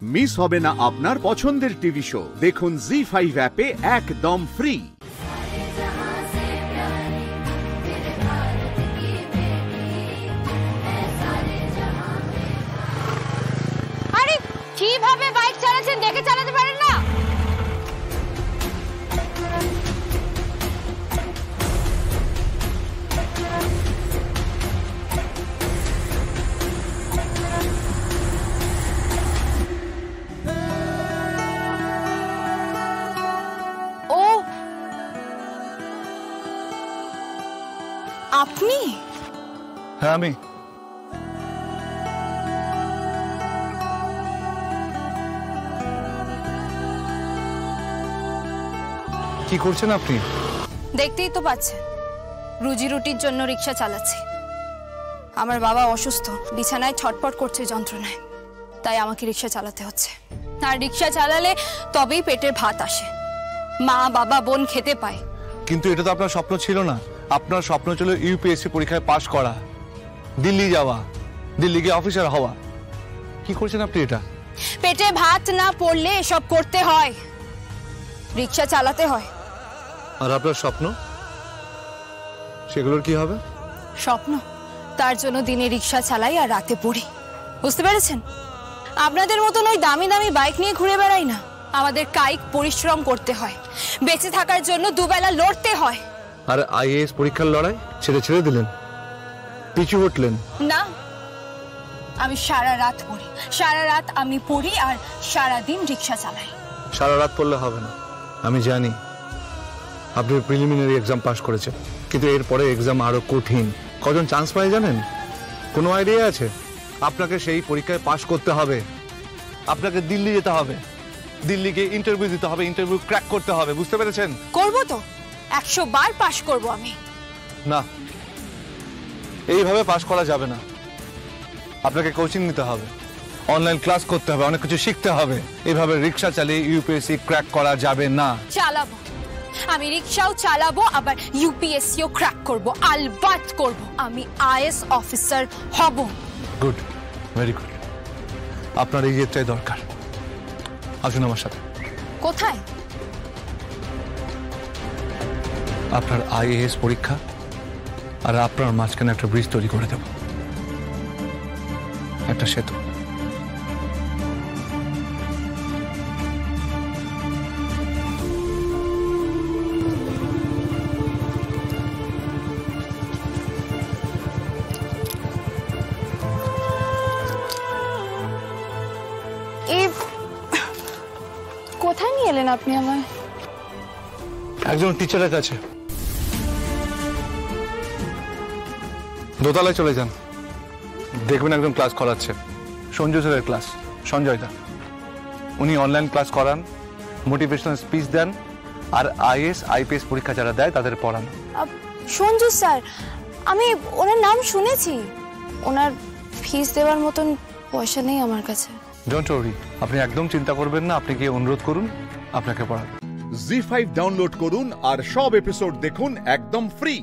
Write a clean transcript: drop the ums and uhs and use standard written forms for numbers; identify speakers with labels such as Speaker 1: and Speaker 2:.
Speaker 1: Miss হবে না আপনার পছন্দের টিভি শো। দেখুন জি5 অ্যাপে একদম ফ্রি।
Speaker 2: আরে কিভাবে বাইক চালাচ্ছেন দেখে চালাতে পারেন না? আপনি?
Speaker 3: হ্যাঁ আমি। কি করছেন আপনি?
Speaker 2: দেখতেই তো পাচ্ছেন রুজি রুটির জন্য রিক্সা চালাচ্ছি। আমার বাবা অসুস্থ, বিছানায় ছটফট করছে যন্ত্রণায়, তাই আমাকে রিক্সা চালাতে হচ্ছে। আর রিক্সা চালালে তবেই পেটের ভাত আসে, মা বাবা বোন খেতে পায়।
Speaker 3: কিন্তু এটা তো আপনার স্বপ্ন ছিল না। আপনার স্বপ্ন ছিল ইউপিএসসি পরীক্ষায় পাশ করা, দিল্লি যাওয়া, দিল্লি গিয়ে অফিসার হওয়া। কি করছেন আপনি এটা?
Speaker 2: পেটে ভাত না পড়লে এসব করতে হয়, রিক্সা চালাতে হয়।
Speaker 3: আর আপনার স্বপ্ন, সেগুলোর কি হবে?
Speaker 2: স্বপ্ন, তার জন্য দিনে রিক্সা চালাই আর রাতে পড়ি। বুঝতে পেরেছেন? আপনাদের মতন ওই দামি দামি বাইক নিয়ে ঘুরে বেড়াই না। আমাদের কায়িক পরিশ্রম করতে হয়, বেঁচে থাকার জন্য দুবেলা লড়তে হয়।
Speaker 3: আর আইএএস পরীক্ষার লড়াই ছেড়ে দিলেন, পিছু হটলেন
Speaker 2: না। আমি সারা রাত পড়ি, সারা রাত আমি পড়ি আর সারা দিন রিক্সা চালাই।
Speaker 3: সারা রাত পড়লে হবে না। আমি জানি আপনি প্রিলিমিনারি এক্সাম পাস করেছেন, কিন্তু এরপরে এক্সাম আরো কঠিন। কজন চান্স পায় জানেন? কোনো আইডিয়া আছে? আপনাকে সেই পরীক্ষায় পাস করতে হবে। আপনাকে দিল্লি যেতে হবে, দিল্লি গিয়ে ইন্টারভিউ দিতে হবে, ইন্টারভিউ ক্র্যাক করতে হবে। বুঝতে পেরেছেন?
Speaker 2: করবো তো, 100 বার পাস করবো আমি।
Speaker 3: না, এইভাবে পাস করা যাবে না। আপনাকে কোচিং নিতে হবে, অনলাইন ক্লাস করতে হবে, অনেক কিছু শিখতে হবে। এইভাবে রিক্সা চালিয়ে ইউপিএসসি ক্র্যাক করা যাবে না।
Speaker 2: চালাবো, আমি রিক্সাও চালাবো, আবার ইউপিএসসিও ক্র্যাক করবো, আলবাত করব। আমি আইএএস অফিসার হব।
Speaker 3: Good, very good. আপনার এই জেদটাই দরকার। আসুন আমার সাথে।
Speaker 2: কোথায়?
Speaker 3: আপনার আইএএস পরীক্ষা আর আপনার মাঝখানে একটা ব্রিজ তৈরি করে দেব, একটা সেতু।
Speaker 2: কোথায় নিয়ে এলেন আপনি আমায়?
Speaker 3: একজন টিচারের কাছে। দোতলায় চলে যান, দেখবেন একজন ক্লাস করাচ্ছে। সঞ্জয় স্যারের ক্লাস, সঞ্জয় দা। উনি অনলাইন ক্লাস করান, মোটিভেশনাল স্পিচ দেন, আর আইএএস আইপিএস পরীক্ষা যারা দেয় তাদের পড়ান।
Speaker 2: সঞ্জয় স্যার, আমি ওনার নাম শুনেছি। ওনার ফিস দেওয়ার মতন পয়সা নেই আমার কাছে।
Speaker 3: ডোন্ট ওয়ারি, আপনি একদম চিন্তা করবেন না। আপনি গিয়ে অনুরোধ করুন, আপনাকে পড়াবেন।
Speaker 1: জি5 ডাউনলোড করুন আর সব এপিসোড দেখুন একদম ফ্রি।